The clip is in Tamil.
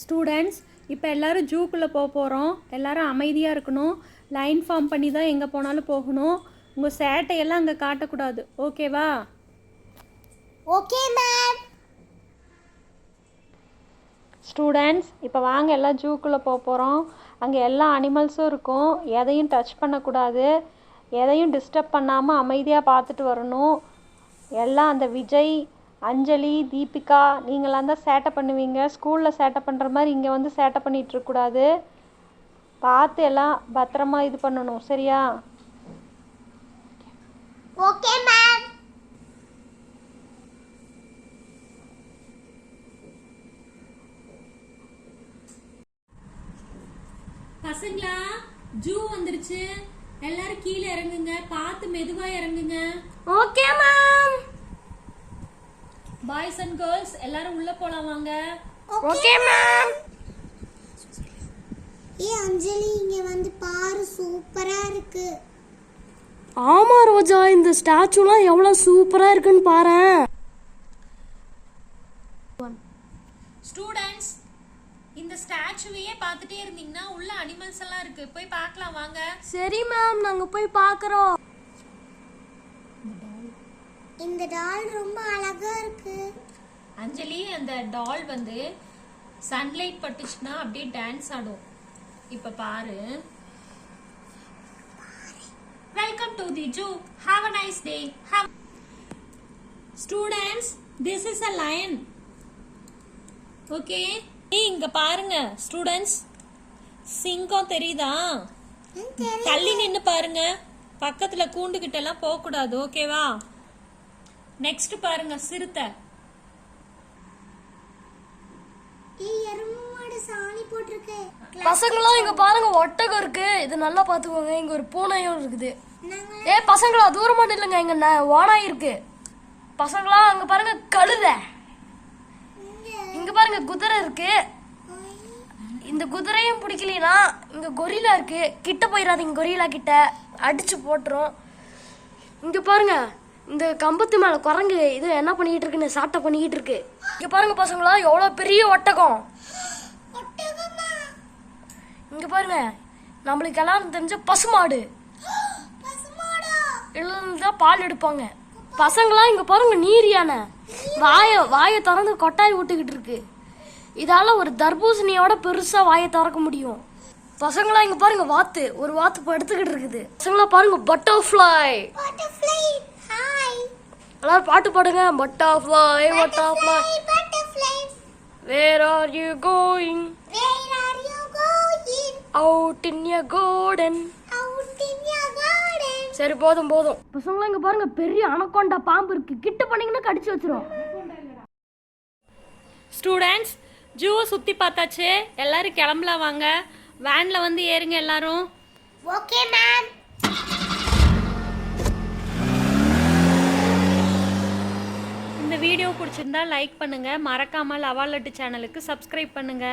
ஸ்டூடெண்ட்ஸ், இப்போ எல்லோரும் ஜூக்குள்ளே போகிறோம். எல்லோரும் அமைதியாக இருக்கணும். லைன் ஃபார்ம் பண்ணி தான் எங்கே போனாலும் போகணும். உங்கள் சேட்டையெல்லாம் அங்கே காட்டக்கூடாது. ஓகேவா? Okay ma'am. ஸ்டூடெண்ட்ஸ், இப்போ வாங்க எல்லாம் ஜூக்குள்ளே போகிறோம். அங்கே எல்லா அனிமல்ஸும் இருக்கும். எதையும் டச் பண்ணக்கூடாது. எதையும் டிஸ்டர்ப் பண்ணாமல் அமைதியாக பார்த்துட்டு வரணும். எல்லாம் அந்த விஜய், அஞ்சலி, தீபிகா நீங்களாம் தான் சேட்டை பண்ணுவீங்க. ஸ்கூலில் சேட்டை பண்ணுற மாதிரி இங்கே வந்து சேட்டை பண்ணிகிட்ருக்கூடாது. பார்த்து எல்லாம் பத்திரமா இது பண்ணணும். சரியா? Okay ma'am. பசங்களா, ஜூ வந்துருச்சு. எல்லாரும் கீழே இறங்குங்க. பார்த்து மெதுவா இறங்குங்க. Okay ma'am. Boys and girls எல்லாரும் உள்ள போலாம் வாங்க. Okay ma'am. அஞ்சலி, இங்க வந்து பாரு, சூப்பரா இருக்கு. ஆமா ரோஜா, இந்த ஸ்டாச்சுலாம் எவ்வளவு சூப்பரா இருக்குன்னு பாரு. ஸ்டூடெண்ட்ஸ், இந்த ஸ்டாச்சுவையே பார்த்துட்டே இருந்தீங்கன்னா உள்ள அனிமல்ஸ் எல்லாம் இருக்கு. போய் பார்க்கலாம் வாங்க. சரி மேம், நாங்க போய் பார்க்கறோம். இந்த டால் ரொம்ப அழகா இருக்கு. அஞ்சலி, அந்த டால் வந்து சன்லைட் பட்டுச்சுன்னா அப்படியே டான்ஸ் ஆடும். இப்ப பாரு. Welcome to the zoo. Have a nice day. Students, this is a lion. Okay? இங்க பாருங்க ஸ்டூடெண்ட்ஸ், சிங்கம் தெரியுதா? தள்ளி நின்னு பாருங்க. பக்கத்துல கூண்டு கிட்ட எல்லாம் போக கூடாது. ஓகேவா? நெக்ஸ்ட் பாருங்க சிறுத்தை. எருமாடு சாணி போட்டுருக்கு. பசங்களா, இங்க பாருங்க ஒட்டகம் இருக்கு. இது நல்லா பாத்துக்கோங்க. இங்க ஒரு பூனையும் இருக்குது. பசங்களா, தூரமா நில்லுங்க. இங்க ஓனாய் இருக்கு. பசங்களா, அங்க பாருங்க கழுதை. இங்க பாருங்க குதிரை இருக்கு. இந்த குதிரையும் பிடிக்கலனா இங்க கொரில்லா இருக்கு. கிட்ட போயிடாதீங்க, கொரில்லா கிட்ட அடிச்சு போட்டுரும். இங்க பாருங்க இந்த கம்பத்து மேல குரங்கு இது என்ன பண்ணிட்டு இருக்குன்னு சாட்டை பண்ணிக்கிட்டு இருக்கு. இங்க பாருங்க பசங்களா, எவ்வளவு பெரிய ஒட்டகம். இங்க பாருங்க நம்மளுக்கு எல்லாம் தெரிஞ்ச பசுமாடு. இதுதான் பால் எடுப்பாங்க. பசங்களா, இங்க பாருங்க நீர் யானை. வாயை திறந்து கொட்டாய் விட்டுக்கிட்டு இருக்கு. இதால ஒரு தர்பூசணியோட பெருசா வாயை திறக்க முடியும். பசங்களா, இங்க பாருங்க வாத்து. ஒரு வாத்து படுத்துக்கிட்டு இருக்குது. பசங்களா பாருங்க பட்டர்ஃப்ளை. எல்லாரும் பாட்டு பாடுங்க. Butterfly butterfly where are you going out in your garden. சரி, போதும் போதும். பசங்களா, இங்க பாருங்க பெரிய அனகொண்டா பாம்பு இருக்கு. கிட்ட பண்ணீங்கன்னா கடிச்சு வச்சிரும். ஸ்டூடெண்ட்ஸ், ஜூவை சுத்தி பார்த்தாச்சு. எல்லாரும் கிளம்பலாம் வாங்க. வேன்ல வந்து ஏறுங்க எல்லாரும். Okay ma'am. இந்த வீடியோ பிடிச்சிருந்தா லைக் பண்ணுங்க. மறக்காம லவா லட்டு சேனலுக்கு சப்ஸ்கிரைப் பண்ணுங்க.